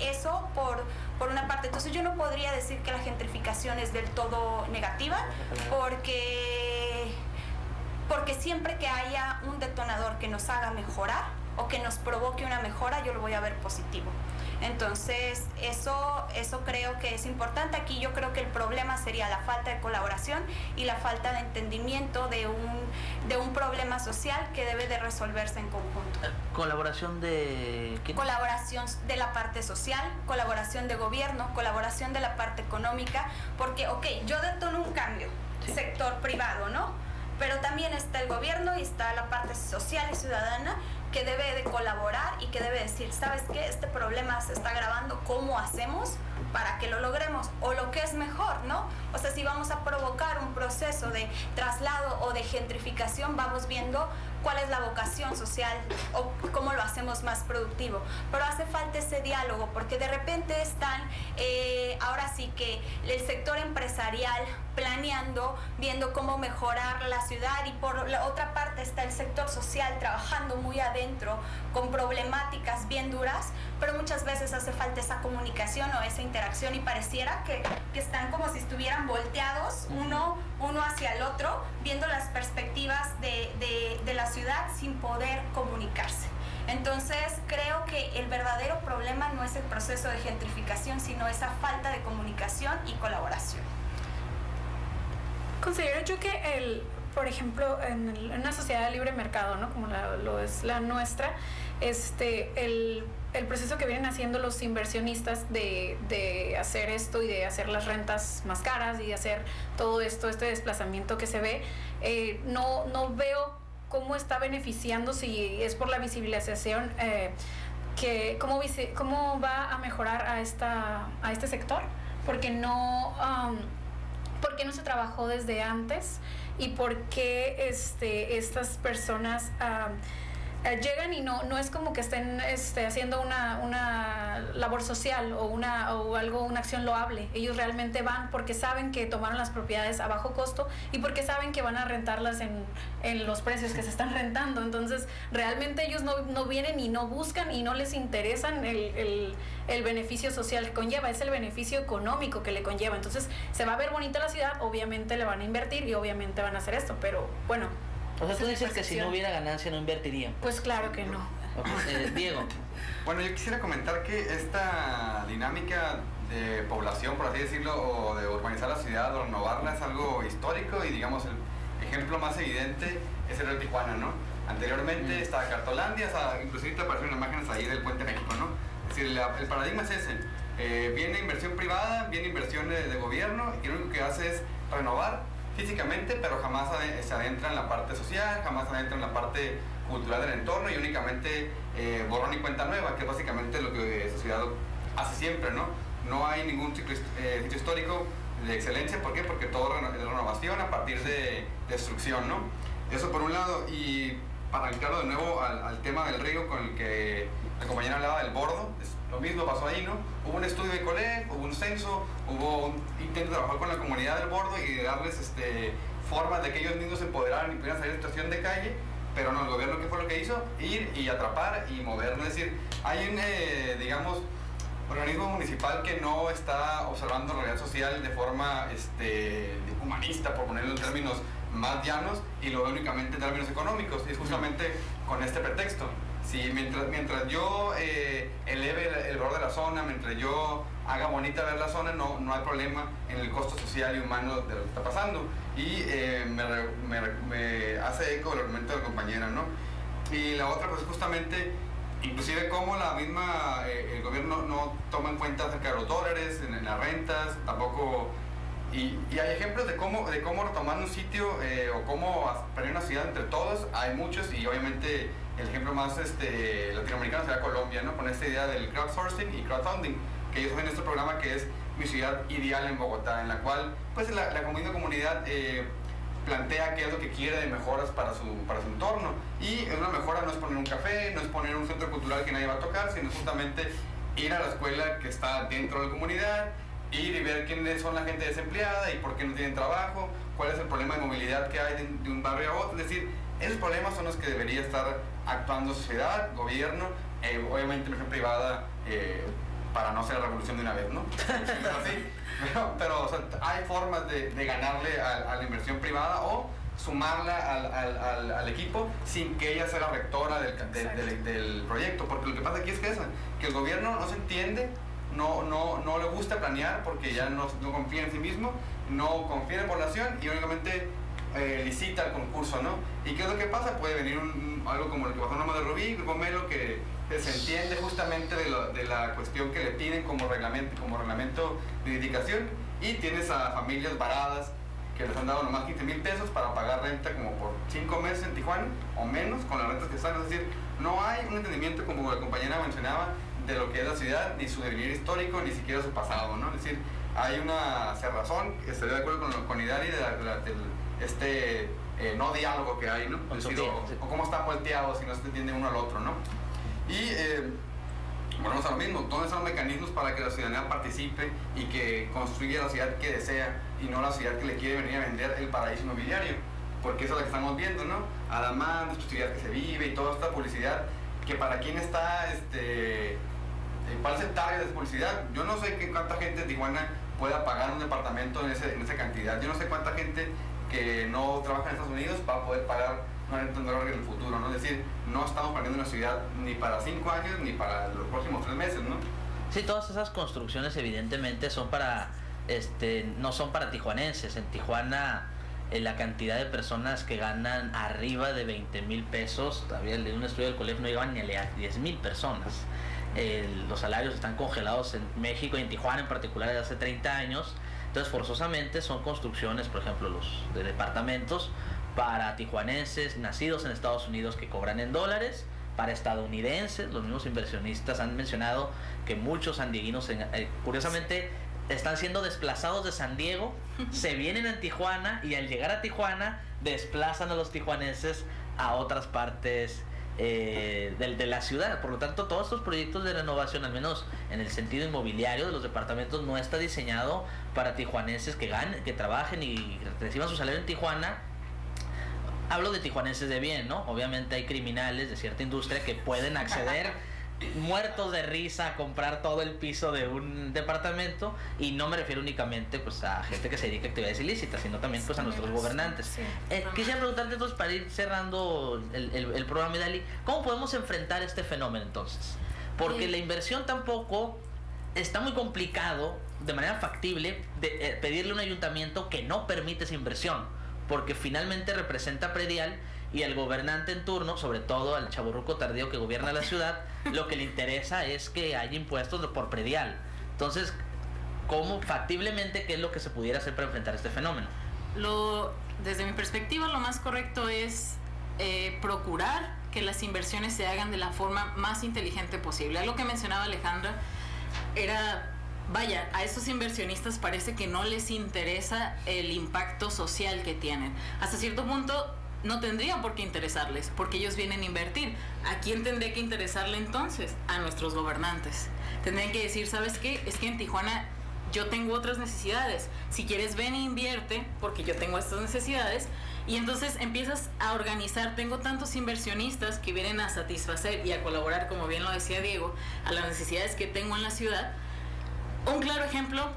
eso por una parte. Entonces yo no podría decir que la gentrificación es del todo negativa, porque siempre que haya un detonador que nos haga mejorar o que nos provoque una mejora, yo lo voy a ver positivo. Entonces, eso creo que es importante. Aquí yo creo que el problema sería la falta de colaboración y la falta de entendimiento de un problema social que debe de resolverse en conjunto. ¿Colaboración de qué? Colaboración de la parte social, colaboración de gobierno, colaboración de la parte económica, porque, yo detono un cambio, sí, sector privado, ¿no? Pero también está el gobierno y está la parte social y ciudadana que debe de colaborar y que debe decir, ¿sabes qué? Este problema se está agravando, ¿cómo hacemos para que lo logremos? O lo que es mejor, ¿no? O sea, si vamos a provocar un proceso de traslado o de gentrificación, vamos viendo cuál es la vocación social o cómo lo hacemos más productivo. Pero hace falta ese diálogo, porque de repente están, ahora sí que el sector empresarial planeando, viendo cómo mejorar la ciudad, y por la otra parte está el sector social trabajando muy adentro con problemáticas bien duras, pero muchas veces hace falta esa comunicación o esa interacción, y pareciera que están como si estuvieran volteados uno hacia el otro, viendo las perspectivas de la ciudad sin poder comunicarse. Entonces creo que el verdadero problema no es el proceso de gentrificación, sino esa falta de comunicación y colaboración. Considero yo que por ejemplo, en una sociedad de libre mercado, ¿no? Como lo es la nuestra, el proceso que vienen haciendo los inversionistas de hacer esto y de hacer las rentas más caras y de hacer todo esto, este desplazamiento que se ve, no veo cómo está beneficiando, si es por la visibilización, cómo va a mejorar a este sector, porque no se trabajó desde antes, y por qué estas personas llegan y no es como que estén haciendo una labor social o una acción loable. Ellos realmente van porque saben que tomaron las propiedades a bajo costo y porque saben que van a rentarlas en los precios que se están rentando. Entonces realmente ellos no vienen y no buscan y no les interesan el beneficio social que conlleva, es el beneficio económico que le conlleva. Entonces se va a ver bonita la ciudad, obviamente le van a invertir y obviamente van a hacer esto, pero bueno. O sea, tú dices que si no hubiera ganancia no invertirían. Pues claro que no. Diego. Bueno, yo quisiera comentar que esta dinámica de población, por así decirlo, o de urbanizar la ciudad o renovarla es algo histórico, y digamos el ejemplo más evidente es el de Tijuana, ¿no? Anteriormente estaba Cartolandia, inclusive te aparecieron imágenes ahí del Puente México, ¿no? Es decir, el paradigma es ese. Viene inversión privada, viene inversión de gobierno, y lo único que hace es renovar, físicamente, pero jamás se adentra en la parte social, jamás se adentra en la parte cultural del entorno y únicamente borrón y cuenta nueva, que es básicamente lo que la sociedad hace siempre, ¿no? No hay ningún sitio histórico de excelencia. ¿Por qué? Porque todo es renovación a partir de destrucción, ¿no? Eso por un lado. Y para arrancarlo de nuevo al tema del río con el que la compañera hablaba del bordo, lo mismo pasó ahí, ¿no? Hubo un estudio de COLEC, hubo un censo, hubo un intento de trabajar con la comunidad del bordo y de darles formas de que ellos mismos se empoderaran y pudieran salir de situación de calle, pero no, el gobierno, ¿qué fue lo que hizo? Ir y atrapar y mover, es decir, hay un, digamos, organismo municipal que no está observando la realidad social de forma humanista, por ponerlo en términos más llanos, y lo ve únicamente en términos económicos, y es justamente con este pretexto. Si mientras yo eleve el valor de la zona, mientras yo haga bonita ver la zona, no hay problema en el costo social y humano de lo que está pasando. Y me hace eco el argumento de la compañera, ¿no? Y la otra, pues justamente, inclusive como la misma, el gobierno no toma en cuenta acerca de los dólares, en las rentas, tampoco. Y hay ejemplos de cómo retomar un sitio o cómo poner una ciudad entre todos, hay muchos, y obviamente el ejemplo más latinoamericano será Colombia, ¿no? Con esta idea del crowdsourcing y crowdfunding, que ellos hacen este programa que es Mi Ciudad Ideal en Bogotá, en la cual pues la comunidad plantea qué es lo que quiere de mejoras para su entorno, y una mejora no es poner un café, no es poner un centro cultural que nadie va a tocar, sino justamente ir a la escuela que está dentro de la comunidad, ir y ver quiénes son la gente desempleada y por qué no tienen trabajo, cuál es el problema de movilidad que hay de un barrio a otro. Es decir, esos problemas son los que debería estar actuando sociedad, gobierno, obviamente inversión privada, para no hacer la revolución de una vez, ¿no? Pero o sea, hay formas de ganarle a la inversión privada o sumarla al equipo sin que ella sea la rectora del proyecto, porque lo que pasa aquí es que el gobierno no se entiende, no le gusta planear porque ya no confía en sí mismo, no confía en la población y únicamente licita el concurso, ¿no? ¿Y qué es lo que pasa? Puede venir algo como el que pasó en Loma de Rubí, Grupo Melo, que se entiende justamente de la cuestión que le piden como reglamento de edificación, y tienes a familias varadas que les han dado nomás 15,000 pesos para pagar renta como por 5 meses en Tijuana o menos con las rentas que están. Es decir, no hay un entendimiento, como la compañera mencionaba, de lo que es la ciudad, ni su devenir histórico, ni siquiera su pasado, ¿no? Es decir, hay una cerrazón, estoy de acuerdo con Idari, no diálogo que hay, ¿no? Es decir, o cómo están volteados si no se entiende uno al otro, ¿no? Y volvemos a lo mismo, ¿dónde están los mecanismos para que la ciudadanía participe y que construya la ciudad que desea y no la ciudad que le quiere venir a vender el paraíso inmobiliario? Porque eso es lo que estamos viendo, ¿no? Además, nuestra ciudad que se vive y toda esta publicidad, que para quién está, ¿cuál es el target de publicidad? Yo no sé cuánta gente de Tijuana pueda pagar un departamento en esa cantidad. Yo no sé cuánta gente que no trabaja en Estados Unidos va a poder pagar una renta en dólares en el futuro, ¿no? Es decir, no estamos planeando una ciudad ni para 5 años ni para los próximos 3 meses, ¿no? Sí, todas esas construcciones evidentemente son para, no son para tijuanenses. En Tijuana, la cantidad de personas que ganan arriba de 20,000 pesos, todavía en un estudio del colegio no llegan ni a 10,000 personas. Los salarios están congelados en México y en Tijuana en particular desde hace 30 años. Entonces forzosamente son construcciones, por ejemplo, los de departamentos para tijuanenses nacidos en Estados Unidos que cobran en dólares, para estadounidenses. Los mismos inversionistas han mencionado que muchos sandieguinos, curiosamente, están siendo desplazados de San Diego, se vienen a Tijuana y al llegar a Tijuana desplazan a los tijuanenses a otras partes de la ciudad. Por lo tanto, todos estos proyectos de renovación, al menos en el sentido inmobiliario de los departamentos, no está diseñado para tijuanenses que trabajen y reciban su salario en Tijuana. Hablo de tijuanenses de bien, ¿no? Obviamente hay criminales de cierta industria que pueden acceder muertos de risa a comprar todo el piso de un departamento, y no me refiero únicamente pues a gente que se dedica a actividades ilícitas, sino también pues a nuestros gobernantes. Sí. Quisiera preguntarte entonces, para ir cerrando el programa, Idali, ¿cómo podemos enfrentar este fenómeno entonces? Porque la inversión tampoco está muy complicado de manera factible de pedirle a un ayuntamiento que no permite esa inversión, porque finalmente representa predial, y al gobernante en turno, sobre todo al chavorruco tardío que gobierna la ciudad, lo que le interesa es que haya impuestos por predial. Entonces, ¿cómo factiblemente qué es lo que se pudiera hacer para enfrentar este fenómeno? Desde mi perspectiva, lo más correcto es procurar que las inversiones se hagan de la forma más inteligente posible. Algo que mencionaba Alejandra era, vaya, a estos inversionistas parece que no les interesa el impacto social que tienen. Hasta cierto punto no tendría por qué interesarles, porque ellos vienen a invertir. ¿A quién tendría que interesarle entonces? A nuestros gobernantes. Tendrían que decir, ¿sabes qué? Es que en Tijuana yo tengo otras necesidades. Si quieres, ven e invierte, porque yo tengo estas necesidades. Y entonces empiezas a organizar, tengo tantos inversionistas que vienen a satisfacer y a colaborar, como bien lo decía Diego, a las necesidades que tengo en la ciudad. Un claro ejemplo,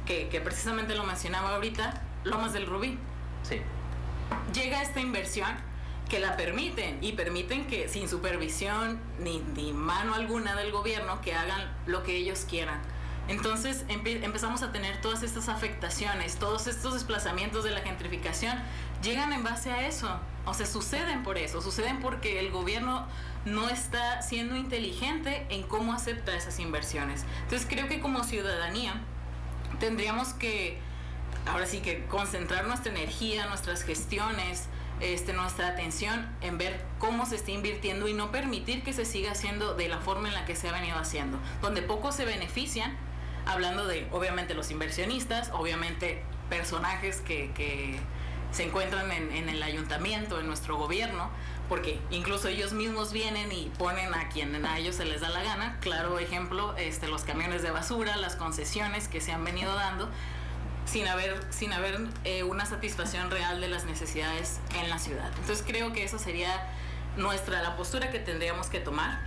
que precisamente lo mencionaba ahorita, Lomas del Rubí. Sí. Llega esta inversión que la permiten, y permiten que sin supervisión ni mano alguna del gobierno, que hagan lo que ellos quieran. Entonces empezamos a tener todas estas afectaciones, todos estos desplazamientos de la gentrificación, llegan en base a eso. O sea, suceden por eso, suceden porque el gobierno no está siendo inteligente en cómo acepta esas inversiones. Entonces creo que como ciudadanía tendríamos que, ahora sí que concentrar nuestra energía, nuestras gestiones, nuestra atención en ver cómo se está invirtiendo y no permitir que se siga haciendo de la forma en la que se ha venido haciendo, donde pocos se benefician, hablando de, obviamente, los inversionistas, obviamente personajes que se encuentran en el ayuntamiento, en nuestro gobierno, porque incluso ellos mismos vienen y ponen a quien a ellos se les da la gana. Claro ejemplo, los camiones de basura, las concesiones que se han venido dando, sin haber una satisfacción real de las necesidades en la ciudad. Entonces creo que eso sería la postura que tendríamos que tomar.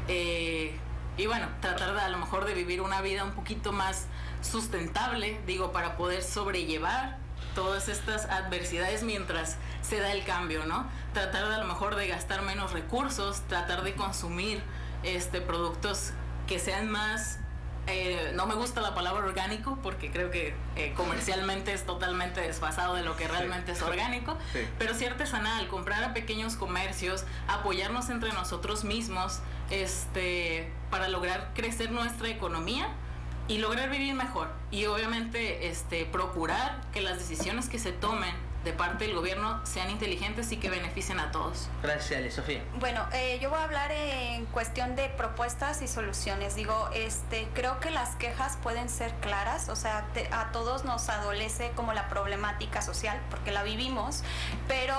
Y bueno, tratar a lo mejor de vivir una vida un poquito más sustentable, digo, para poder sobrellevar todas estas adversidades mientras se da el cambio, ¿no? Tratar de a lo mejor de gastar menos recursos, tratar de consumir productos que sean más, no me gusta la palabra orgánico, porque creo que comercialmente es totalmente desfasado de lo que realmente es orgánico, sí. Pero sí artesanal, comprar a pequeños comercios, apoyarnos entre nosotros mismos, para lograr crecer nuestra economía y lograr vivir mejor. Y obviamente procurar que las decisiones que se tomen de parte del gobierno sean inteligentes y que beneficien a todos. Gracias, Ale. Sofía. Bueno, yo voy a hablar en cuestión de propuestas y soluciones. Digo, creo que las quejas pueden ser claras, o sea, a todos nos adolece como la problemática social, porque la vivimos, pero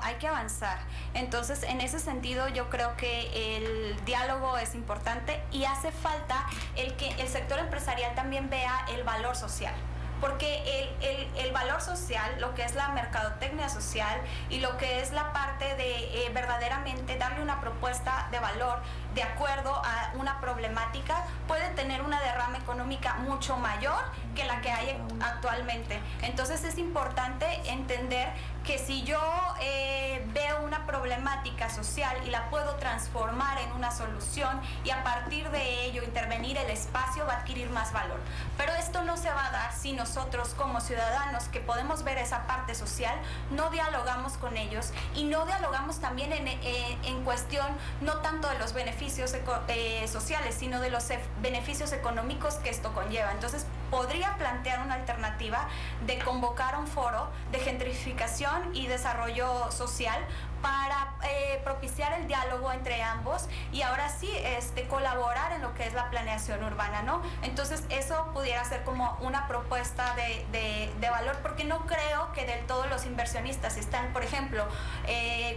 hay que avanzar. Entonces, en ese sentido, yo creo que el diálogo es importante y hace falta que el sector empresarial también vea el valor social. Porque el valor social, lo que es la mercadotecnia social y lo que es la parte de verdaderamente darle una propuesta de valor de acuerdo a una problemática, puede tener una derrama económica mucho mayor que la que hay actualmente. Entonces es importante entender que si yo veo una problemática social y la puedo transformar en una solución y a partir de ello intervenir el espacio, va a adquirir más valor. Pero esto no se va a dar si nosotros como ciudadanos que podemos ver esa parte social no dialogamos con ellos y no dialogamos también en cuestión no tanto de los beneficios sociales, sino de los beneficios económicos que esto conlleva. Entonces podría plantear una alternativa de convocar un foro de gentrificación y desarrollo social para propiciar el diálogo entre ambos y ahora sí colaborar en lo que es la planeación urbana, ¿no? Entonces eso pudiera ser como una propuesta de valor, porque no creo que del todo los inversionistas están, por ejemplo,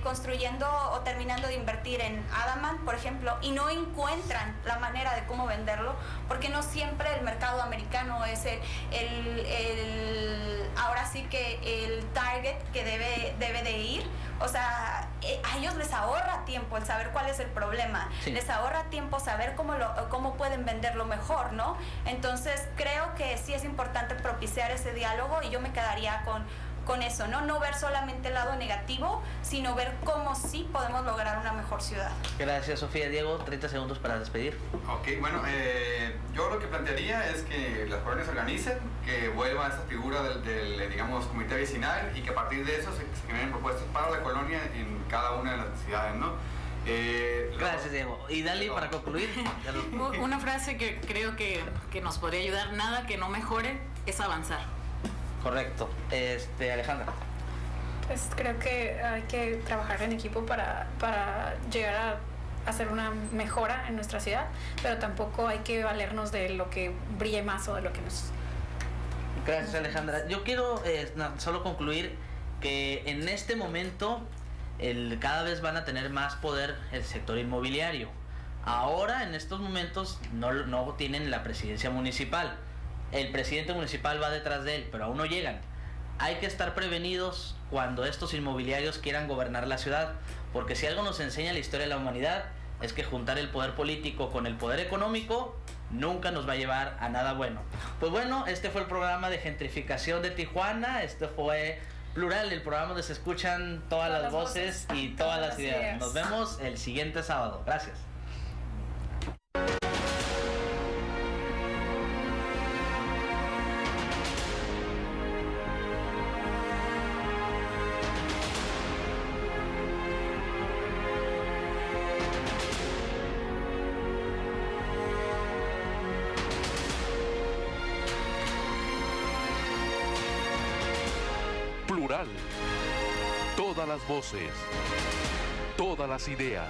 construyendo o terminando de invertir en Adamant, por ejemplo, y no encuentran la manera de cómo venderlo, porque no siempre el mercado americano es ahora sí que el target que debe de ir. O sea, a ellos les ahorra tiempo el saber cuál es el problema, sí. Les ahorra tiempo saber cómo pueden venderlo mejor, ¿no? Entonces creo que sí es importante propiciar ese diálogo y yo me quedaría con eso, ¿no? No ver solamente el lado negativo, sino ver cómo sí podemos lograr una mejor ciudad. Gracias, Sofía. Diego, 30 segundos para despedir. Ok, bueno, yo lo que plantearía es que las colonias se organicen, que vuelva a esa figura del digamos, comité vecinal y que a partir de eso se generen propuestas para la colonia en cada una de las ciudades, ¿no? Gracias, Diego. Y Dali, para concluir. Una frase que creo que nos podría ayudar: nada que no mejore es avanzar. Correcto. Alejandra. Pues creo que hay que trabajar en equipo para llegar a hacer una mejora en nuestra ciudad, pero tampoco hay que valernos de lo que brille más o de lo que nos... Gracias, Alejandra. Yo quiero solo concluir que en este momento cada vez van a tener más poder el sector inmobiliario. Ahora, en estos momentos, no tienen la presidencia municipal. El presidente municipal va detrás de él, pero aún no llegan. Hay que estar prevenidos cuando estos inmobiliarios quieran gobernar la ciudad, porque si algo nos enseña la historia de la humanidad es que juntar el poder político con el poder económico nunca nos va a llevar a nada bueno. Pues bueno, este fue el programa de gentrificación de Tijuana. Este fue Plural, el programa donde se escuchan todas las voces y todas las ideas. Nos vemos el siguiente sábado. Gracias. Plural. Todas las voces. Todas las ideas.